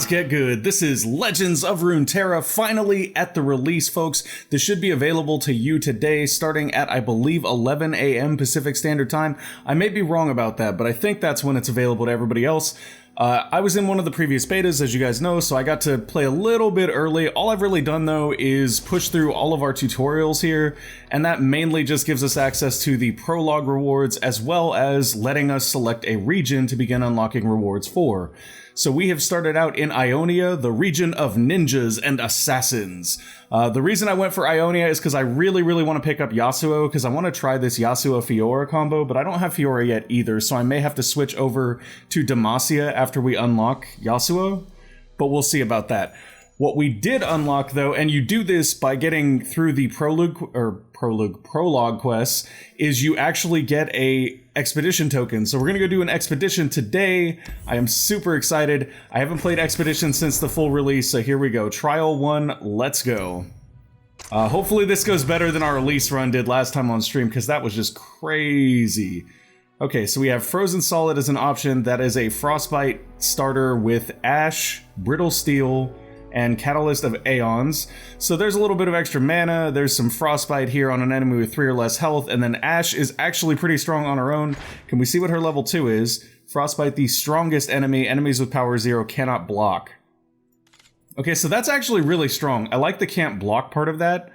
get good. This is Legends of Runeterra, finally at the release, folks. This should be available to you today, starting at, I believe, 11 a.m. Pacific Standard Time. I may be wrong about that, but I think that's when it's available to everybody else. I was in one of the previous betas, as you guys know, so I got to play a little bit early. All I've really done, though, is push through all of our tutorials here, and that mainly just gives us access to the Prologue Rewards, as well as letting us select a region to begin unlocking rewards for. So we have started out in Ionia, the region of ninjas and assassins. The reason I went for Ionia is because I really want to pick up Yasuo, because I want to try this Yasuo-Fiora combo, but I don't have Fiora yet either, so I may have to switch over to Demacia after we unlock Yasuo, but we'll see about that. What we did unlock, though, and you do this by getting through the prologue quests, is you actually get a expedition token. So we're gonna go do an expedition today. I am super excited. I haven't played expedition since the full release, so here we go. Trial 1, let's go. Hopefully this goes better than our Elise run did last time on stream, because that was just crazy. Okay, so we have Frozen Solid as an option. That is a Frostbite starter with Ashe, Brittle Steel, and Catalyst of Aeons. So there's a little bit of extra mana, there's some Frostbite here on an enemy with 3 or less health, and then Ashe is actually pretty strong on her own. Can we see what her level 2 is? Frostbite, the strongest enemy. Enemies with power 0 cannot block. Okay, so that's actually really strong. I like the can't block part of that.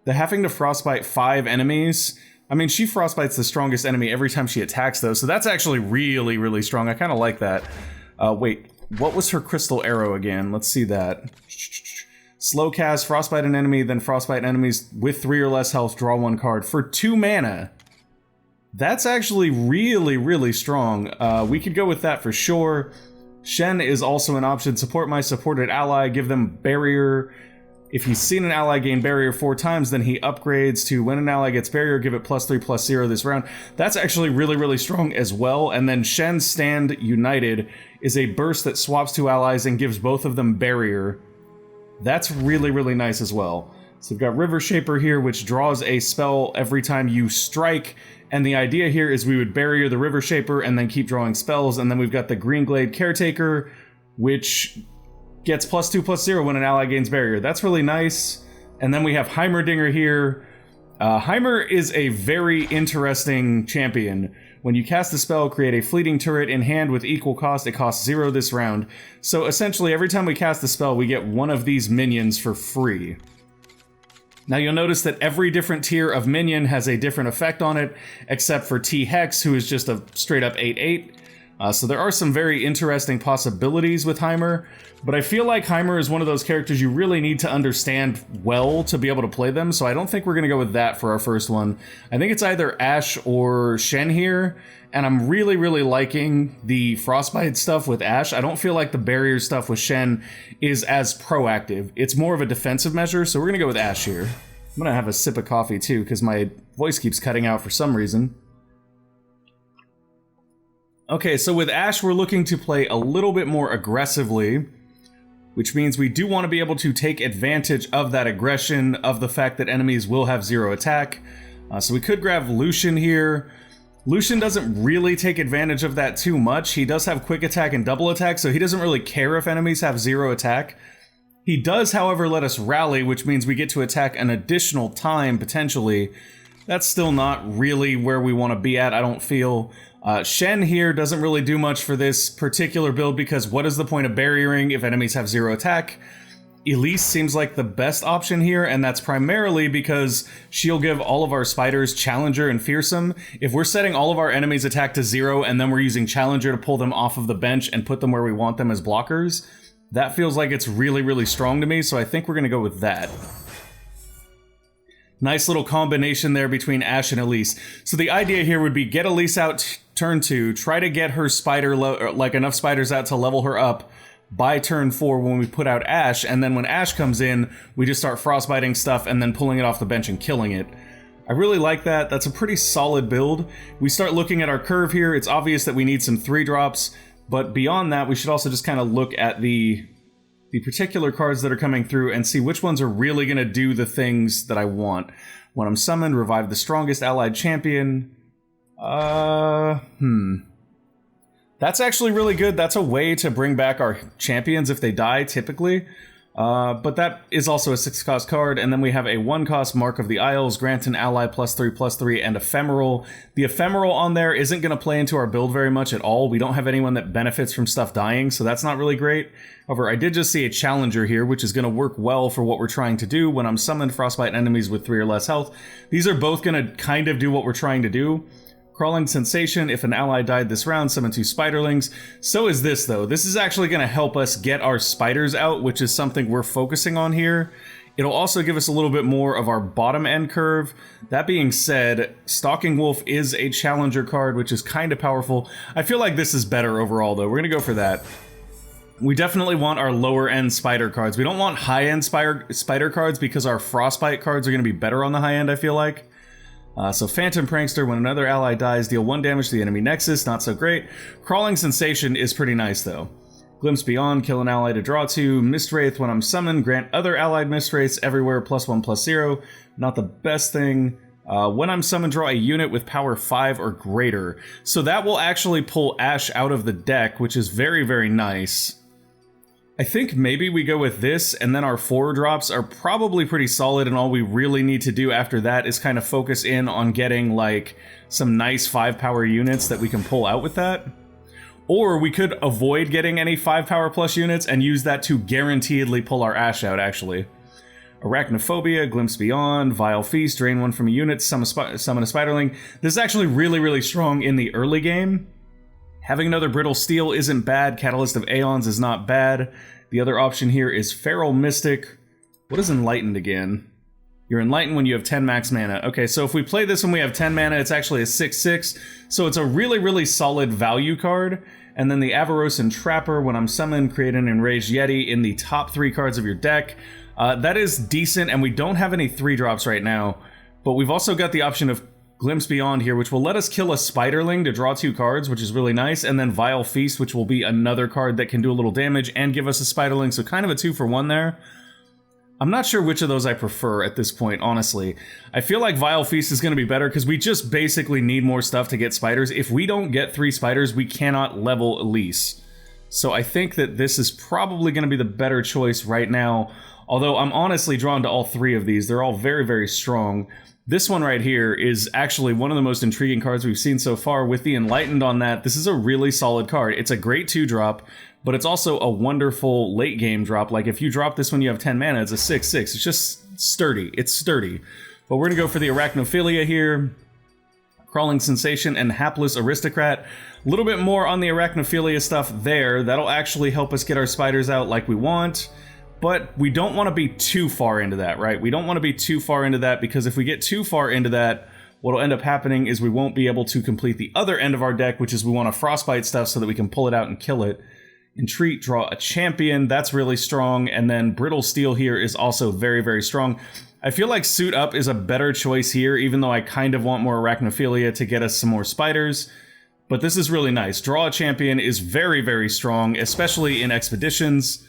The having to Frostbite 5 enemies, I mean, she Frostbites the strongest enemy every time she attacks, though, so that's actually really strong. I kind of like that. Wait. What was her crystal arrow again? Let's see that. Slow cast, frostbite an enemy, then frostbite enemies with 3 or less health, draw 1 card for 2 mana. That's actually really strong. We could go with that for sure. Shen is also an option. Support my supported ally, give them barrier. If he's seen an ally gain barrier 4 times, then he upgrades to when an ally gets barrier, give it +3/+0 this round. That's actually really strong as well. And then Shen's Stand United is a burst that swaps 2 allies and gives both of them barrier. That's really nice as well. So we've got River Shaper here, which draws a spell every time you strike. And the idea here is we would barrier the River Shaper and then keep drawing spells. And then we've got the Green Glade Caretaker, which gets +2/+0 when an ally gains barrier. That's really nice. And then we have Heimerdinger here. Heimer is a very interesting champion. When you cast a spell, create a fleeting turret in hand with equal cost. It costs 0 this round. So essentially, every time we cast a spell, we get one of these minions for free. Now you'll notice that every different tier of minion has a different effect on it, except for T-Hex, who is just a straight up 8/8. So there are some very interesting possibilities with Heimer, but I feel like Heimer is one of those characters you really need to understand well to be able to play them, so I don't think we're going to go with that for our first one. I think it's either Ashe or Shen here, and I'm really liking the Frostbite stuff with Ashe. I don't feel like the barrier stuff with Shen is as proactive. It's more of a defensive measure, so we're going to go with Ashe here. I'm going to have a sip of coffee too, because my voice keeps cutting out for some reason. Okay, so with Ashe, we're looking to play a little bit more aggressively, which means we do want to be able to take advantage of that aggression, of the fact that enemies will have 0 attack. So we could grab Lucian here. Lucian doesn't really take advantage of that too much. He does have quick attack and double attack, so he doesn't really care if enemies have 0 attack. He does, however, let us rally, which means we get to attack an additional time, potentially. That's still not really where we want to be at, I don't feel. Shen here doesn't really do much for this particular build, because what is the point of barriering if enemies have 0 attack? Elise seems like the best option here, and that's primarily because she'll give all of our spiders Challenger and Fearsome. If we're setting all of our enemies' attack to 0 and then we're using Challenger to pull them off of the bench and put them where we want them as blockers, that feels like it's really strong to me, so I think we're going to go with that. Nice little combination there between Ashe and Elise. So the idea here would be get Elise out turn 2, try to get her spider, like enough spiders out to level her up by turn 4 when we put out Ashe, and then when Ashe comes in, we just start frostbiting stuff and then pulling it off the bench and killing it. I really like that. That's a pretty solid build. We start looking at our curve here. It's obvious that we need some 3-drops, but beyond that, we should also just kind of look at the particular cards that are coming through and see which ones are really going to do the things that I want. When I'm summoned, revive the strongest allied champion. That's actually really good. That's a way to bring back our champions if they die, typically. But that is also a 6-cost card, and then we have a 1-cost Mark of the Isles, grant an ally +3/+3, and Ephemeral. The Ephemeral on there isn't going to play into our build very much at all. We don't have anyone that benefits from stuff dying, so that's not really great. However, I did just see a Challenger here, which is going to work well for what we're trying to do when I'm summoned Frostbite enemies with 3 or less health. These are both going to kind of do what we're trying to do. Crawling Sensation, if an ally died this round, summon 2 Spiderlings. So is this, though. This is actually going to help us get our spiders out, which is something we're focusing on here. It'll also give us a little bit more of our bottom end curve. That being said, Stalking Wolf is a Challenger card, which is kind of powerful. I feel like this is better overall, though. We're going to go for that. We definitely want our lower end spider cards. We don't want high end spider cards because our Frostbite cards are going to be better on the high end, I feel like. So Phantom Prankster, when another ally dies, deal 1 damage to the enemy nexus, not so great. Crawling Sensation is pretty nice though. Glimpse Beyond, kill an ally to draw 2. Mistwraith, when I'm summoned, grant other allied Mistwraiths everywhere +1/+0. Not the best thing. When I'm summoned, draw a unit with power 5 or greater. So that will actually pull Ashe out of the deck, which is very, very nice. I think maybe we go with this, and then our 4 drops are probably pretty solid, and all we really need to do after that is kind of focus in on getting, like, some nice 5-power units that we can pull out with that. Or we could avoid getting any 5-power plus units and use that to guaranteedly pull our Ashe out, actually. Arachnophobia, Glimpse Beyond, Vile Feast, drain 1 from a unit, summon a Spiderling. This is actually really, really strong in the early game. Having another Brittle Steel isn't bad. Catalyst of Aeons is not bad. The other option here is Feral Mystic. What is Enlightened again? You're Enlightened when you have 10 max mana. Okay, so if we play this when we have 10 mana, it's actually a 6/6. So it's a really, really solid value card. And then the Avarosan Trapper, when I'm summoned, create an Enraged Yeti in the top 3 cards of your deck. That is decent, and we don't have any 3-drops right now. But we've also got the option of Glimpse Beyond here, which will let us kill a Spiderling to draw 2 cards, which is really nice, and then Vile Feast, which will be another card that can do a little damage and give us a Spiderling, so kind of a 2-for-1 there. I'm not sure which of those I prefer at this point, honestly. I feel like Vile Feast is going to be better, because we just basically need more stuff to get spiders. If we don't get 3 spiders, we cannot level Elise. So I think that this is probably going to be the better choice right now, although I'm honestly drawn to all 3 of these. They're all very, very strong. This one right here is actually one of the most intriguing cards we've seen so far. With the Enlightened on that, this is a really solid card. It's a great 2-drop, but it's also a wonderful late-game drop. Like, if you drop this when you have 10 mana, it's a 6/6. It's just sturdy. It's sturdy. But we're going to go for the Arachnophilia here. Crawling Sensation and Hapless Aristocrat. A little bit more on the Arachnophilia stuff there. That'll actually help us get our spiders out like we want. But we don't want to be too far into that, right? We don't want to be too far into that, because if we get too far into that, what'll end up happening is we won't be able to complete the other end of our deck, which is we want to Frostbite stuff so that we can pull it out and kill it. Entreat, draw a champion. That's really strong. And then Brittle Steel here is also very, very strong. I feel like Suit Up is a better choice here, even though I kind of want more Arachnophilia to get us some more spiders. But this is really nice. Draw a champion is very, very strong, especially in expeditions.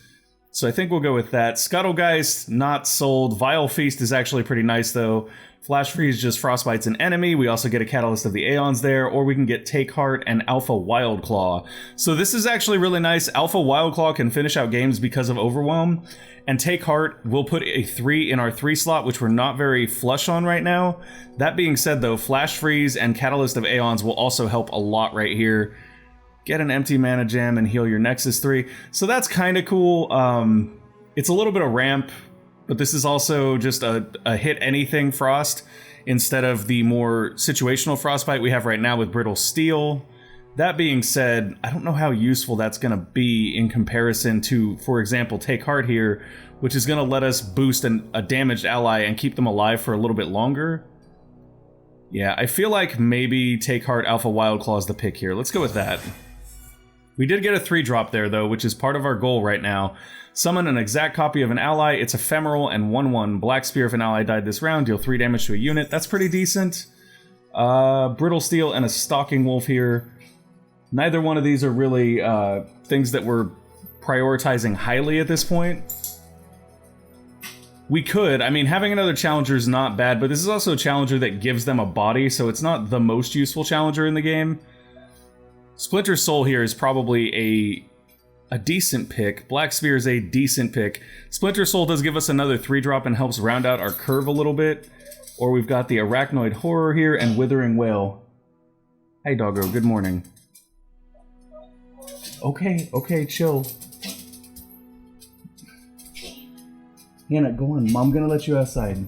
So I think we'll go with that. Scuttlegeist, not sold. Vile Feast is actually pretty nice, though. Flash Freeze just frostbites an enemy. We also get a Catalyst of the Aeons there, or we can get Take Heart and Alpha Wildclaw. So this is actually really nice. Alpha Wildclaw can finish out games because of Overwhelm, and Take Heart will put a 3 in our 3 slot, which we're not very flush on right now. That being said, though, Flash Freeze and Catalyst of Aeons will also help a lot right here. Get an empty mana gem and heal your Nexus 3. So that's kind of cool. It's a little bit of ramp, but this is also just a hit anything frost instead of the more situational frostbite we have right now with Brittle Steel. That being said, I don't know how useful that's going to be in comparison to, for example, Take Heart here, which is going to let us boost a damaged ally and keep them alive for a little bit longer. Yeah, I feel like maybe Take Heart Alpha Wildclaw is the pick here. Let's go with that. We did get a 3-drop there, though, which is part of our goal right now. Summon an exact copy of an ally. It's ephemeral and 1/1. Black Spear if an ally died this round. Deal 3 damage to a unit. That's pretty decent. Brittle Steel and a Stalking Wolf here. Neither one of these are really things that we're prioritizing highly at this point. We could. I mean, having another Challenger is not bad, but this is also a Challenger that gives them a body, so it's not the most useful Challenger in the game. Splinter Soul here is probably a decent pick. Black Spear is a decent pick. Splinter Soul does give us another 3-drop and helps round out our curve a little bit. Or we've got the Arachnoid Horror here and Withering Wail. Hey, doggo, good morning. Okay, chill. Hannah, go on. Mom gonna let you outside.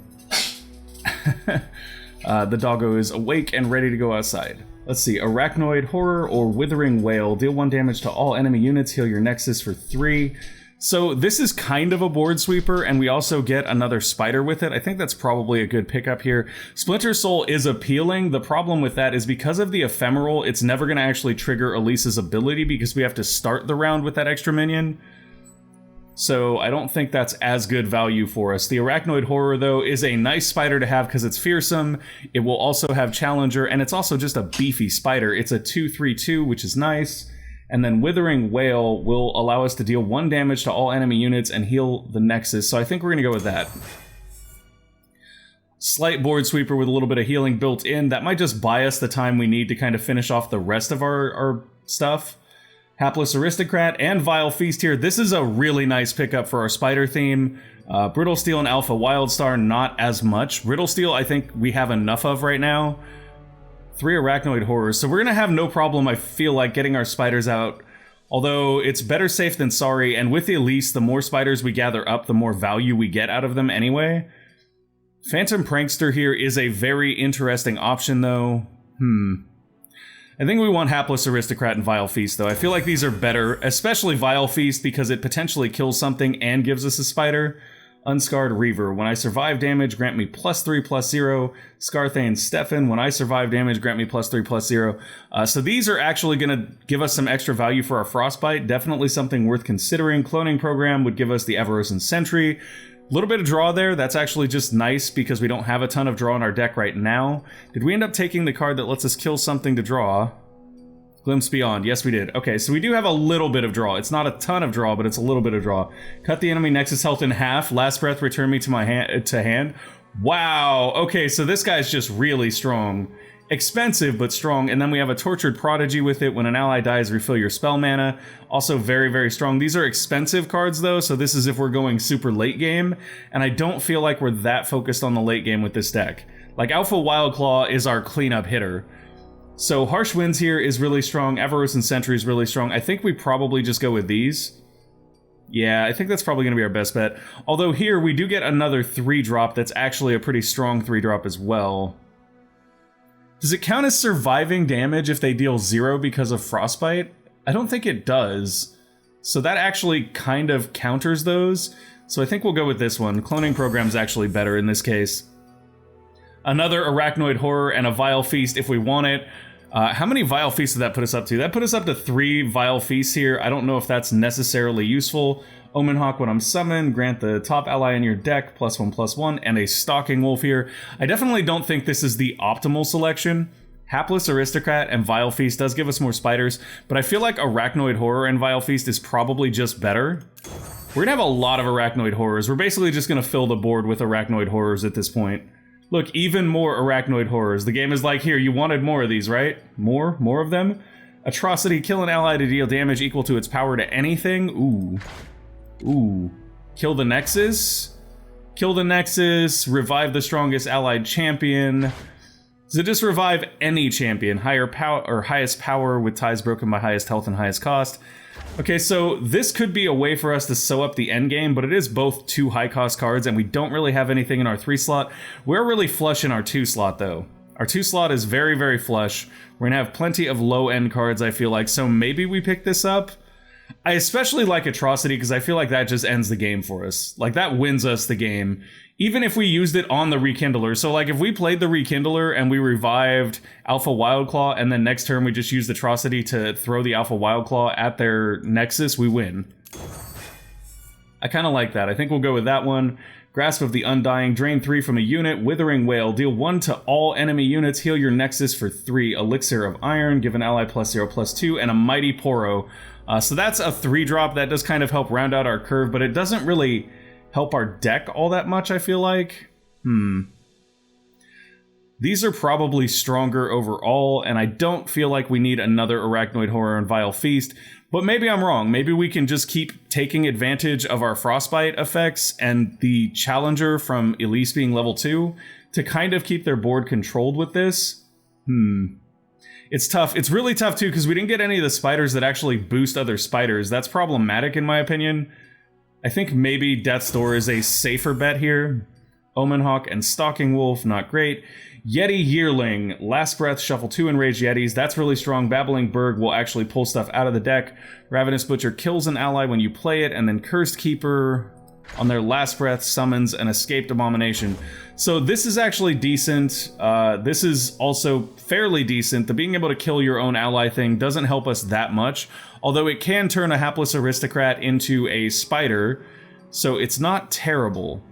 The doggo is awake and ready to go outside. Let's see. Arachnoid Horror or Withering Wail. Deal 1 damage to all enemy units. Heal your Nexus for 3. So this is kind of a board sweeper, and we also get another spider with it. I think that's probably a good pickup here. Splinter Soul is appealing. The problem with that is because of the ephemeral, it's never going to actually trigger Elise's ability because we have to start the round with that extra minion. So I don't think that's as good value for us. The Arachnoid Horror, though, is a nice spider to have because it's fearsome. It will also have Challenger, and it's also just a beefy spider. It's a 2/3/2, which is nice. And then Withering Wail will allow us to deal 1 damage to all enemy units and heal the Nexus. So I think we're going to go with that. Slight board sweeper with a little bit of healing built in. That might just buy us the time we need to kind of finish off the rest of our stuff. Hapless Aristocrat and Vile Feast here. This is a really nice pickup for our spider theme. Brittle Steel and Alpha Wildstar, not as much. Brittle Steel, I think we have enough of right now. 3 Arachnoid Horrors. So we're going to have no problem, I feel like, getting our spiders out. Although it's better safe than sorry, and with the Elise, the more spiders we gather up, the more value we get out of them anyway. Phantom Prankster here is a very interesting option, though. I think we want Hapless Aristocrat and Vile Feast, though. I feel like these are better, especially Vile Feast, because it potentially kills something and gives us a spider. Unscarred Reaver. When I survive damage, grant me +3/+0. Scarthane Stefan. When I survive damage, grant me +3/+0. So these are actually going to give us some extra value for our Frostbite. Definitely something worth considering. Cloning Program would give us the Everosan Sentry. A little bit of draw there. That's actually just nice because we don't have a ton of draw in our deck right now. Did we end up taking the card that lets us kill something to draw? Glimpse Beyond. Yes, we did. Okay, so we do have a little bit of draw. It's not a ton of draw, but it's a little bit of draw. Cut the enemy Nexus health in half. Last breath, return me to my hand. Wow. Okay, so this guy's just really strong. Expensive, but strong. And then we have a Tortured Prodigy with it. When an ally dies, refill your spell mana. Also very, very strong. These are expensive cards, though, so this is if we're going super late game. And I don't feel like we're that focused on the late game with this deck. Like, Alpha Wildclaw is our cleanup hitter. So Harsh Winds here is really strong. Everosan Sentry is really strong. I think we probably just go with these. Yeah, I think that's probably going to be our best bet. Although here we do get another 3-drop that's actually a pretty strong 3-drop as well. Does it count as surviving damage if they deal 0 because of Frostbite? I don't think it does. So that actually kind of counters those. So I think we'll go with this one. Cloning Program's actually better in this case. Another Arachnoid Horror and a Vile Feast if we want it. How many Vile Feasts did that put us up to? That put us up to 3 Vile Feasts here. I don't know if that's necessarily useful. Omen Hawk when I'm summoned, grant the top ally in your deck +1/+1, and a Stalking Wolf here. I definitely don't think this is the optimal selection. Hapless Aristocrat and Vile Feast does give us more spiders, but I feel like Arachnoid Horror and Vile Feast is probably just better. We're gonna have a lot of Arachnoid Horrors. We're basically just gonna fill the board with Arachnoid Horrors at this point. Look, even more Arachnoid Horrors. The game is like, here, you wanted more of these, right? More of them? Atrocity, kill an ally to deal damage equal to its power to anything. Ooh. Kill the Nexus. Kill the Nexus. Revive the strongest allied champion. Does it just revive any champion? Higher power or highest power with ties broken by highest health and highest cost. Okay, so this could be a way for us to sew up the endgame, but it is both 2 high-cost cards, and we don't really have anything in our 3 slot. We're really flush in our 2 slot, though. Our 2 slot is very, very flush. We're gonna have plenty of low-end cards, I feel like, so maybe we pick this up. I especially like Atrocity, because I feel like that just ends the game for us. Like, that wins us the game. Even if we used it on the Rekindler. So, like, if we played the Rekindler and we revived Alpha Wildclaw, and then next turn we just used Atrocity to throw the Alpha Wildclaw at their Nexus, we win. I kind of like that. I think we'll go with that one. Grasp of the Undying. Drain 3 from a unit. Withering Wail. Deal 1 to all enemy units. Heal your Nexus for 3. Elixir of Iron. Give an ally +0/+2. And a Mighty Poro. So that's a 3-drop. That does kind of help round out our curve, but it doesn't really help our deck all that much, I feel like. These are probably stronger overall, and I don't feel like we need another Arachnoid Horror and Vile Feast, but maybe I'm wrong. Maybe we can just keep taking advantage of our Frostbite effects and the Challenger from Elise being level 2 to kind of keep their board controlled with this. It's tough. It's really tough, too, because we didn't get any of the spiders that actually boost other spiders. That's problematic, in my opinion. I think maybe Death's Door is a safer bet here. Omenhawk and Stalking Wolf, not great. Yeti Yearling, Last Breath, shuffle 2 Enraged Yetis. That's really strong. Babbling Berg will actually pull stuff out of the deck. Ravenous Butcher kills an ally when you play it, and then Cursed Keeper on their Last Breath summons an Escaped Abomination. So this is actually decent. This is also fairly decent. The being able to kill your own ally thing doesn't help us that much, although it can turn a Hapless Aristocrat into a spider, so it's not terrible.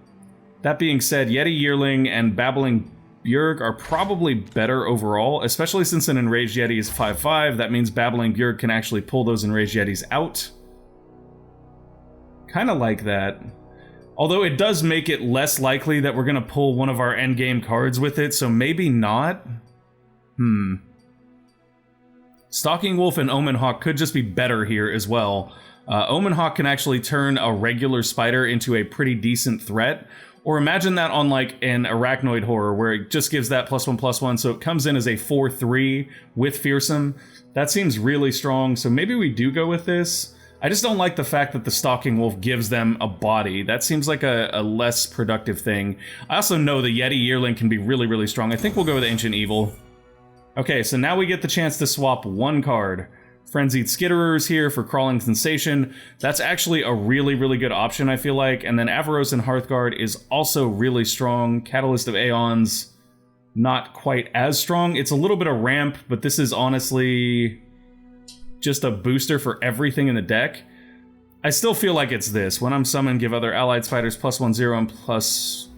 That being said, Yeti Yearling and Babbling Bjerg are probably better overall, especially since an Enraged Yeti is 5/5. That means Babbling Bjerg can actually pull those Enraged Yetis out. Kind of like that. Although it does make it less likely that we're going to pull one of our endgame cards with it, so maybe not. Stalking Wolf and Omenhawk could just be better here as well. Omenhawk can actually turn a regular spider into a pretty decent threat. Or imagine that on like an Arachnoid Horror where it just gives that +1/+1, so it comes in as a 4/3 with Fearsome. That seems really strong, so maybe we do go with this. I just don't like the fact that the Stalking Wolf gives them a body. That seems like a less productive thing. I also know the Yeti Yearling can be really, really strong. I think we'll go with Ancient Evil. Okay, so now we get the chance to swap one card. Frenzied Skitterers here for Crawling Sensation. That's actually a really, really good option, I feel like. And then Avaros and Hearthguard is also really strong. Catalyst of Aeons, not quite as strong. It's a little bit of ramp, but this is honestly just a booster for everything in the deck. I still feel like it's this. When I'm summoned, give other allied spiders +1/0 and plus...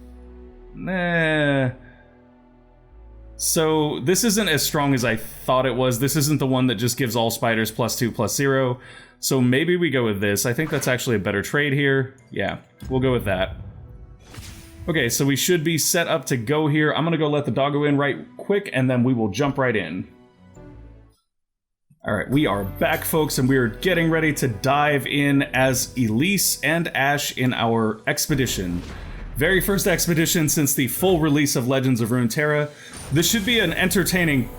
So this isn't as strong as I thought it was. This isn't the one that just gives all spiders +2/+0. So maybe we go with this. I think that's actually a better trade here. Yeah, we'll go with that. Okay, so we should be set up to go here. I'm gonna go let the doggo in right quick, and then we will jump right in. All right, we are back, folks, and we are getting ready to dive in as Elise and Ashe in our expedition. Very first expedition since the full release of Legends of Runeterra. This should be an entertaining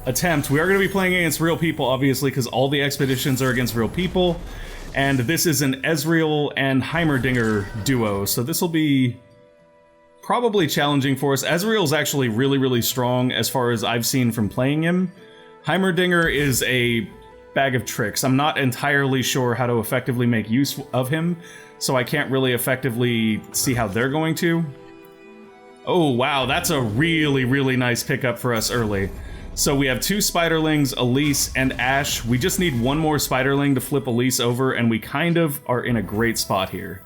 attempt. We are going to be playing against real people, obviously, because all the expeditions are against real people. And this is an Ezreal and Heimerdinger duo, so this will be probably challenging for us. Ezreal's actually really, really strong as far as I've seen from playing him. Heimerdinger is a bag of tricks. I'm not entirely sure how to effectively make use of him, so I can't really effectively see how they're going to. Oh, wow, that's a really, really nice pickup for us early. So we have two Spiderlings, Elise and Ashe. We just need one more Spiderling to flip Elise over, and we kind of are in a great spot here.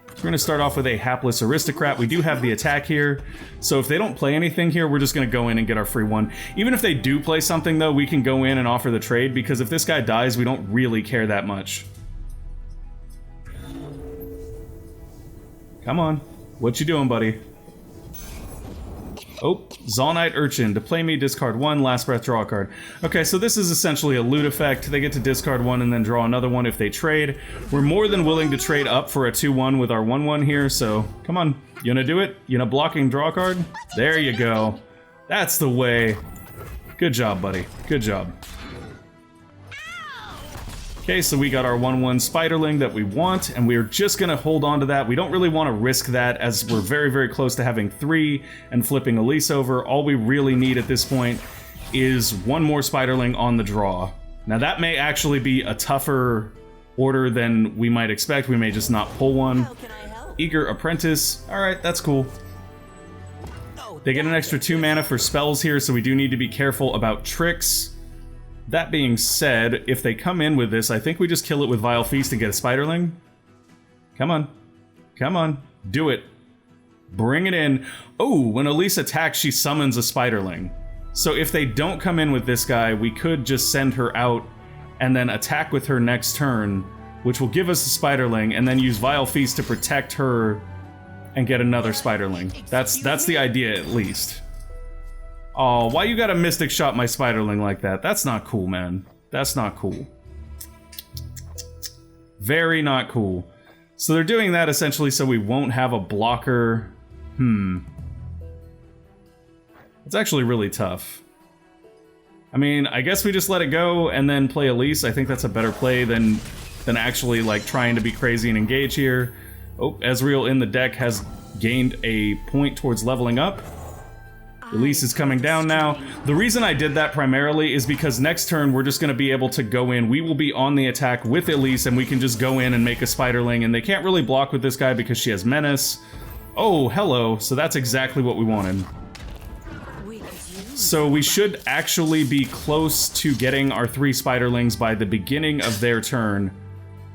We're going to start off with a Hapless Aristocrat. We do have the attack here, so if they don't play anything here, we're just going to go in and get our free one. Even if they do play something, though, we can go in and offer the trade, because if this guy dies, we don't really care that much. Come on. What you doing, buddy? Oh, Zolnite Urchin. To play me, discard one, last breath, draw a card. Okay, so this is essentially a loot effect. They get to discard one and then draw another one if they trade. We're more than willing to trade up for a 2/1 with our 1/1 here, so come on. You wanna do it? You know, blocking, draw a card? There you go. That's the way. Good job, buddy. Good job. Okay, so we got our 1/1 Spiderling that we want, and we're just gonna hold on to that. We don't really want to risk that, as we're very, very close to having 3 and flipping Elise over. All we really need at this point is one more Spiderling on the draw. Now that may actually be a tougher order than we might expect. We may just not pull one. Eager Apprentice. Alright, that's cool. They get an extra 2 mana for spells here, so we do need to be careful about tricks. That being said, if they come in with this, I think we just kill it with Vile Feast and get a Spiderling. Come on. Come on. Do it. Bring it in. Oh, when Elise attacks, she summons a Spiderling. So if they don't come in with this guy, we could just send her out and then attack with her next turn, which will give us a Spiderling, and then use Vile Feast to protect her and get another Spiderling. That's the idea, at least. Oh, why you gotta Mystic Shot my Spiderling like that? That's not cool, man. That's not cool. Very not cool. So they're doing that essentially so we won't have a blocker. It's actually really tough. I mean, I guess we just let it go and then play Elise. I think that's a better play than actually like trying to be crazy and engage here. Oh, Ezreal in the deck has gained a point towards leveling up. Elise is coming down now. The reason I did that primarily is because next turn we're just going to be able to go in. We will be on the attack with Elise and we can just go in and make a Spiderling, and they can't really block with this guy because she has Menace. Oh, hello. So that's exactly what we wanted. So we should actually be close to getting our 3 Spiderlings by the beginning of their turn,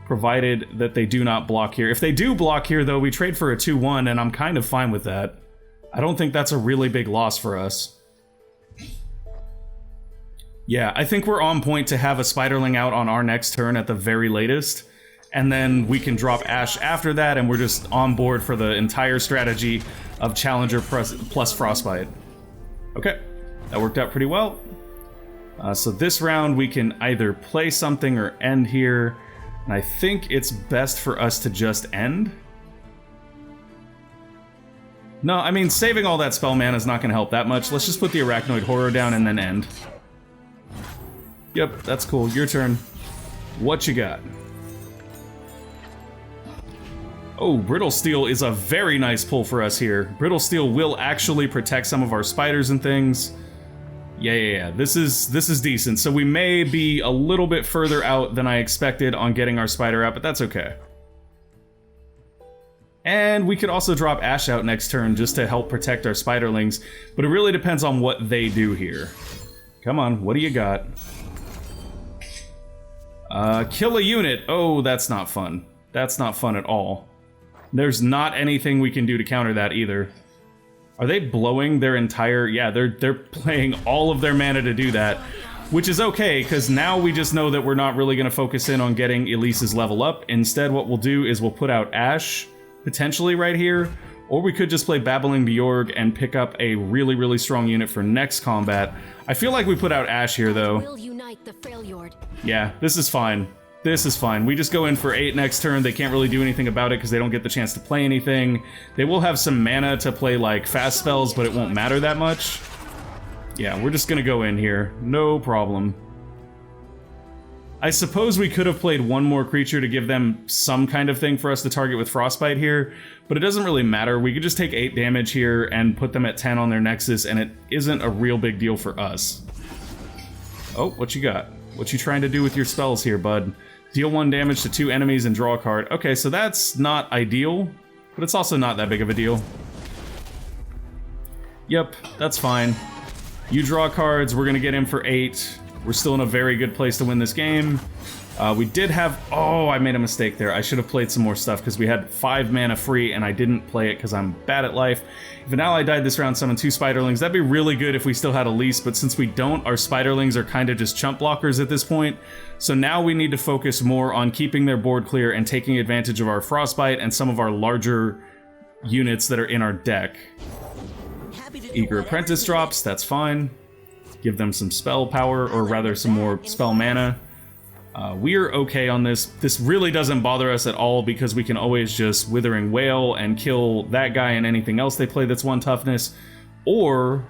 provided that they do not block here. If they do block here, though, we trade for a 2-1, and I'm kind of fine with that. I don't think that's a really big loss for us. Yeah, I think we're on point to have a Spiderling out on our next turn at the very latest, and then we can drop Ashe after that, and we're just on board for the entire strategy of Challenger plus Frostbite. Okay, that worked out pretty well. So this round we can either play something or end here, and I think it's best for us to just end. No, I mean, saving all that spell mana is not going to help that much. Let's just put the Arachnoid Horror down and then end. Yep, that's cool. Your turn. What you got? Oh, Brittle Steel is a very nice pull for us here. Brittle Steel will actually protect some of our spiders and things. Yeah. This is decent. So we may be a little bit further out than I expected on getting our spider out, but that's okay. And we could also drop Ashe out next turn just to help protect our Spiderlings, but it really depends on what they do here. Come on, what do you got? Kill a unit. Oh, that's not fun. That's not fun at all. There's not anything we can do to counter that either. Are they blowing their entire... Yeah, they're playing all of their mana to do that, which is okay, because now we just know that we're not really going to focus in on getting Elise's level up. Instead, what we'll do is we'll put out Ashe, potentially right here, or we could just play Babbling Bjorg and pick up a really, really strong unit for next combat. I feel like we put out Ashe here, though. Yeah, this is fine. This is fine. We just go in for 8 next turn. They can't really do anything about it because they don't get the chance to play anything. They will have some mana to play, like, fast spells, but it won't matter that much. Yeah, we're just gonna go in here. No problem. I suppose we could have played one more creature to give them some kind of thing for us to target with Frostbite here, but it doesn't really matter. We could just take 8 damage here and put them at 10 on their Nexus, and it isn't a real big deal for us. Oh, what you got? What you trying to do with your spells here, bud? Deal 1 damage to 2 enemies and draw a card. Okay, so that's not ideal, but it's also not that big of a deal. Yep, that's fine. You draw cards, we're gonna get in for 8. We're still in a very good place to win this game. We did have... Oh, I made a mistake there. I should have played some more stuff because we had 5 mana free and I didn't play it because I'm bad at life. If an ally died this round, summon 2 Spiderlings. That'd be really good if we still had Elise, but since we don't, our Spiderlings are kind of just chump blockers at this point. So now we need to focus more on keeping their board clear and taking advantage of our Frostbite and some of our larger units that are in our deck. Eager Apprentice drops, that's fine. Give them some spell power, or rather some more spell mana. We're okay on this. This really doesn't bother us at all because we can always just Withering Wail and kill that guy and anything else they play that's 1 toughness. Or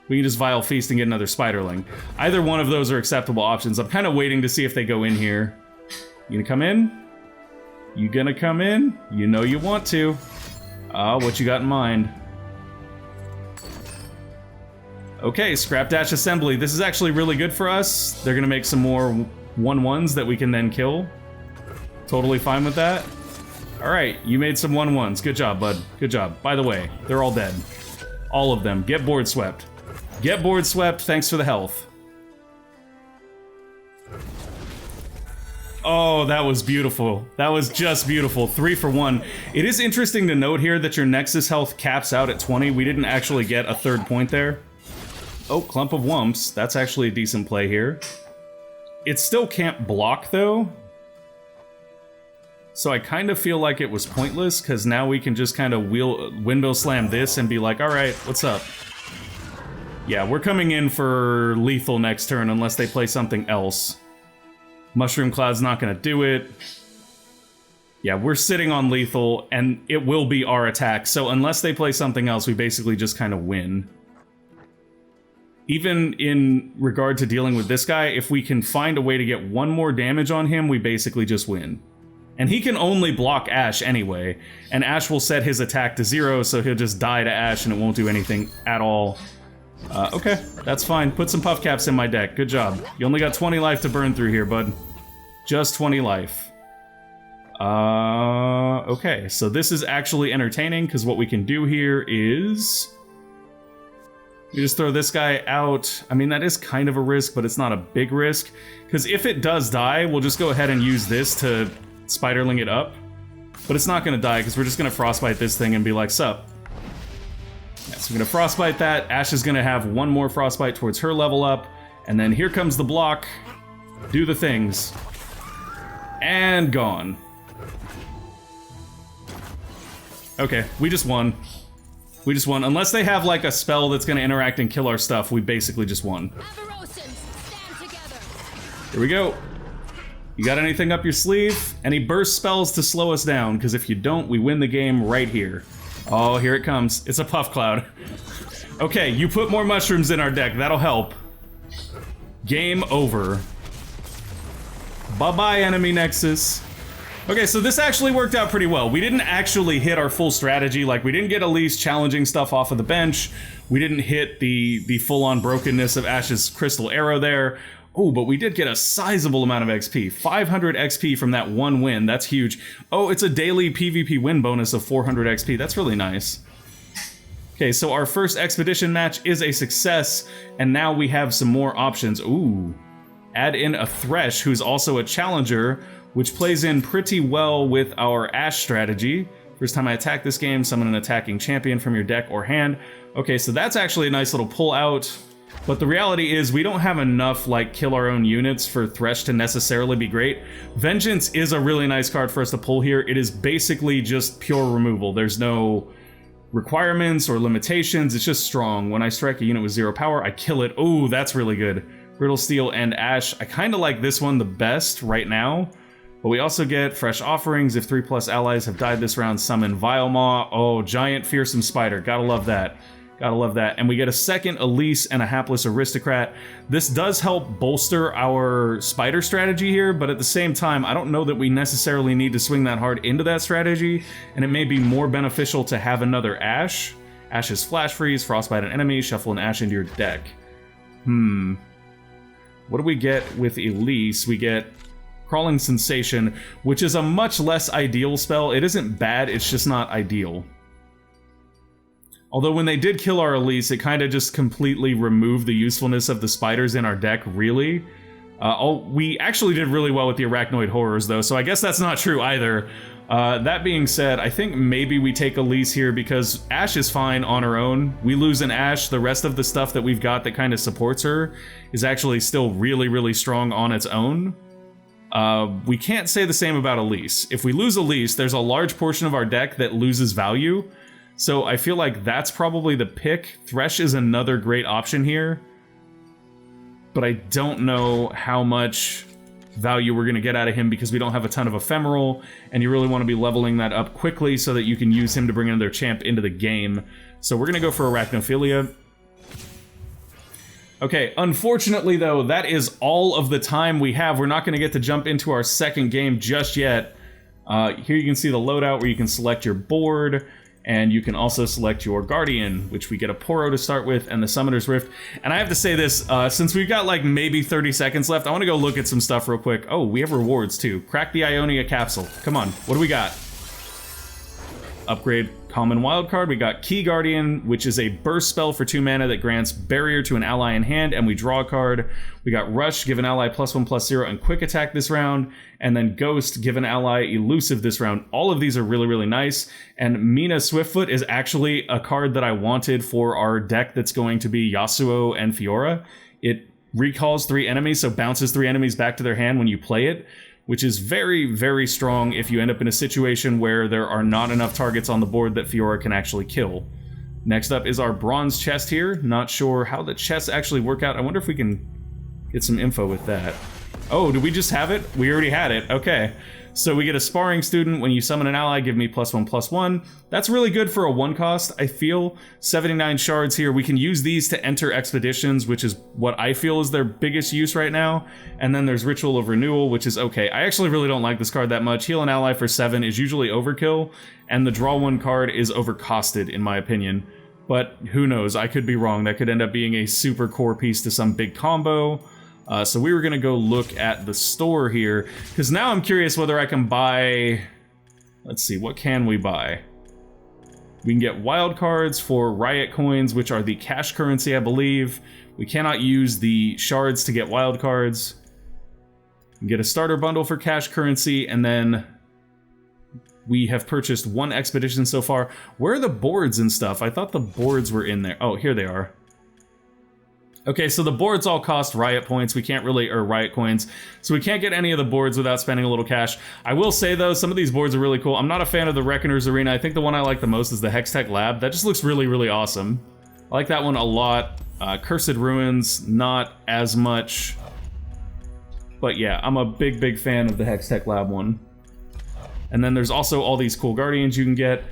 we can just Vile Feast and get another Spiderling. Either one of those are acceptable options. I'm kind of waiting to see if they go in here. You gonna come in? You gonna come in? You know you want to. What you got in mind? Okay, Scrap Dash Assembly. This is actually really good for us. They're gonna make some more 1/1s that we can then kill. Totally fine with that. Alright, you made some 1/1s. Good job, bud. Good job. By the way, they're all dead. All of them. Get board swept. Get board swept. Thanks for the health. Oh, that was beautiful. That was just beautiful. 3 for 1. It is interesting to note here that your Nexus health caps out at 20. We didn't actually get a 3rd point there. Oh, Clump of Wumps. That's actually a decent play here. It still can't block, though. So I kind of feel like it was pointless, because now we can just kind of window slam this and be like, alright, what's up? Yeah, we're coming in for lethal next turn unless they play something else. Mushroom Cloud's not gonna do it. Yeah, we're sitting on lethal, and it will be our attack, so unless they play something else, we basically just kind of win. Even in regard to dealing with this guy, if we can find a way to get one more damage on him, we basically just win. And he can only block Ashe anyway, and Ashe will set his attack to 0, so he'll just die to Ashe and it won't do anything at all. Okay, that's fine. Put some puff caps in my deck. Good job. You only got 20 life to burn through here, bud. Just 20 life. Okay, so this is actually entertaining, because what we can do here is... you just throw this guy out. I mean, that is kind of a risk, but it's not a big risk. Because if it does die, we'll just go ahead and use this to Spiderling it up. But it's not going to die, because we're just going to Frostbite this thing and be like, sup. Yeah, so we're going to Frostbite that. Ashe is going to have one more Frostbite towards her level up. And then here comes the block. Do the things. And gone. Okay, we just won. We just won. Unless they have, like, a spell that's going to interact and kill our stuff, we basically just won. Here we go. You got anything up your sleeve? Any burst spells to slow us down? Because if you don't, we win the game right here. Oh, here it comes. It's a puff cloud. Okay, you put more mushrooms in our deck. That'll help. Game over. Bye-bye, enemy Nexus. Okay, so this actually worked out pretty well. We didn't actually hit our full strategy. Like, we didn't get Elise challenging stuff off of the bench. We didn't hit the full-on brokenness of Ashe's crystal arrow there. Oh, but we did get a sizable amount of XP. 500 XP from that one win. That's huge. Oh, it's a daily PvP win bonus of 400 XP. That's really nice. Okay, so our first expedition match is a success, and now we have some more options. Ooh. Add in a Thresh, who's also a challenger, which plays in pretty well with our Ashe strategy. First time I attack this game, summon an attacking champion from your deck or hand. Okay, so that's actually a nice little pull out. But the reality is we don't have enough, like, kill our own units for Thresh to necessarily be great. Vengeance is a really nice card for us to pull here. It is basically just pure removal. There's no requirements or limitations. It's just strong. When I strike a unit with 0 power, I kill it. Oh, that's really good. Brittle Steel and Ashe. I kind of like this one the best right now. But we also get Fresh Offerings. If 3+ allies have died this round, summon Vilemaw. Oh, Giant Fearsome Spider. Gotta love that. Gotta love that. And we get a second Elise and a Hapless Aristocrat. This does help bolster our spider strategy here, but at the same time, I don't know that we necessarily need to swing that hard into that strategy, and it may be more beneficial to have another Ashe. Ashe's Flash Freeze, Frostbite an enemy, shuffle an Ashe into your deck. What do we get with Elise? We get Crawling Sensation, which is a much less ideal spell. It isn't bad, it's just not ideal. Although when they did kill our Elise, it kind of just completely removed the usefulness of the spiders in our deck, really. We actually did really well with the Arachnoid Horrors, though, so I guess that's not true either. That being said, I think maybe we take Elise here because Ashe is fine on her own. We lose an Ashe, the rest of the stuff that we've got that kind of supports her is actually still really, really strong on its own. We can't say the same about Elise. If we lose Elise, there's a large portion of our deck that loses value. So I feel like that's probably the pick. Thresh is another great option here. But I don't know how much value we're going to get out of him because we don't have a ton of Ephemeral, and you really want to be leveling that up quickly so that you can use him to bring another champ into the game. So we're going to go for Arachnophilia. Okay, unfortunately though, that is all of the time we have. We're not going to get to jump into our second game just yet. Here you can see the loadout where you can select your board, and you can also select your Guardian, which we get a Poro to start with, and the Summoner's Rift. And I have to say this, since we've got like maybe 30 seconds left, I want to go look at some stuff real quick. Oh, we have rewards too. Crack the Ionia capsule. Come on, what do we got? Upgrade common wildcard. We got Key Guardian, which is a burst spell for 2 mana that grants barrier to an ally in hand, and we draw a card. We got Rush, give an ally +1/+0 and quick attack this round, and then Ghost, give an ally elusive this round. All of these are really, really nice, and Mina Swiftfoot is actually a card that I wanted for our deck that's going to be Yasuo and Fiora. It recalls 3 enemies, so bounces 3 enemies back to their hand when you play it, which is very, very strong if you end up in a situation where there are not enough targets on the board that Fiora can actually kill. Next up is our bronze chest here. Not sure how the chests actually work out. I wonder if we can get some info with that. Oh, did we just have it? We already had it. Okay. So we get a sparring student. When you summon an ally, give me +1/+1. That's really good for a 1 cost, I feel. 79 shards here. We can use these to enter expeditions, which is what I feel is their biggest use right now. And then there's Ritual of Renewal, which is okay. I actually really don't like this card that much. Heal an ally for 7 is usually overkill, and the draw 1 card is overcosted, in my opinion. But who knows? I could be wrong. That could end up being a super core piece to some big combo. So we were going to go look at the store here, because now I'm curious whether I can buy... Let's see, what can we buy? We can get wild cards for Riot Coins, which are the cash currency, I believe. We cannot use the shards to get wild cards. We can get a starter bundle for cash currency, and then we have purchased 1 expedition so far. Where are the boards and stuff? I thought the boards were in there. Oh, here they are. Okay, so the boards all cost Riot points. We can't really, or Riot coins, so we can't get any of the boards without spending a little cash. I will say though, some of these boards are really cool. I'm not a fan of the Reckoner's Arena. I think the one I like the most is the Hextech Lab. That just looks really, really awesome. I like that one a lot. Cursed Ruins, not as much. But yeah, I'm a big, big fan of the Hextech Lab one. And then there's also all these cool Guardians you can get,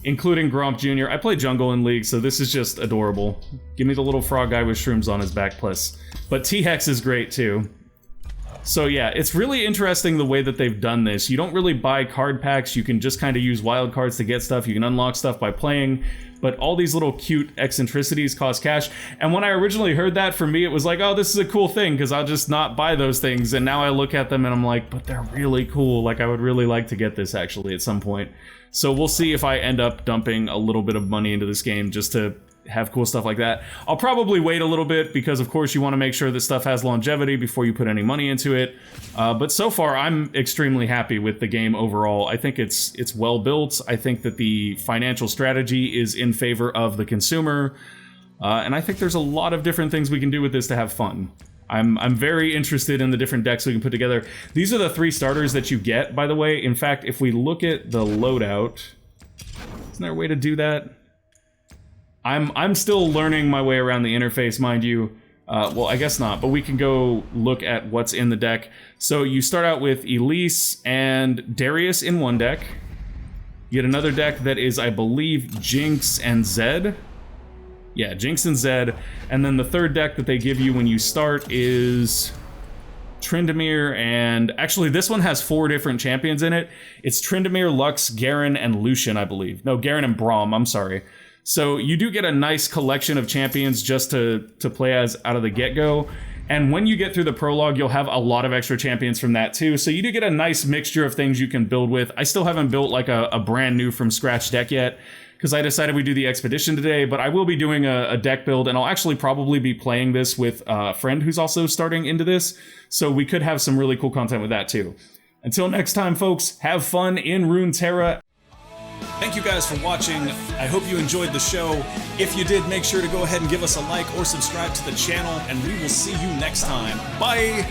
including Gromp Jr. I play jungle in League, so this is just adorable. Give me the little frog guy with shrooms on his back, plus. But T-Hex is great, too. So yeah, it's really interesting the way that they've done this. You don't really buy card packs, you can just kind of use wild cards to get stuff, you can unlock stuff by playing, but all these little cute eccentricities cost cash. And when I originally heard that, for me it was like, oh, this is a cool thing, because I'll just not buy those things, and now I look at them and I'm like, but they're really cool, like I would really like to get this actually at some point. So we'll see if I end up dumping a little bit of money into this game just to have cool stuff like that. I'll probably wait a little bit because of course you want to make sure that stuff has longevity before you put any money into it. But so far I'm extremely happy with the game overall. I think it's well built. I think that the financial strategy is in favor of the consumer. And I think there's a lot of different things we can do with this to have fun. I'm very interested in the different decks we can put together. These are the 3 starters that you get, by the way. In fact, if we look at the loadout, isn't there a way to do that? I'm still learning my way around the interface, mind you. Well, I guess not, but we can go look at what's in the deck. So you start out with Elise and Darius in one deck. You get another deck that is, I believe, Jinx and Zed. Yeah, Jinx and Zed. And then the third deck that they give you when you start is Tryndamere, and actually this one has 4 different champions in it. It's Tryndamere, Lux, Garen, and Lucian, I believe. No, Garen and Braum, I'm sorry. So you do get a nice collection of champions just to play as out of the get-go. And when you get through the prologue, you'll have a lot of extra champions from that too. So you do get a nice mixture of things you can build with. I still haven't built like a brand new from scratch deck yet, because I decided we do the expedition today, but I will be doing a deck build, and I'll actually probably be playing this with a friend who's also starting into this, so we could have some really cool content with that too. Until next time, folks, have fun in Runeterra. Thank you guys for watching. I hope you enjoyed the show. If you did, make sure to go ahead and give us a like or subscribe to the channel, and we will see you next time. Bye!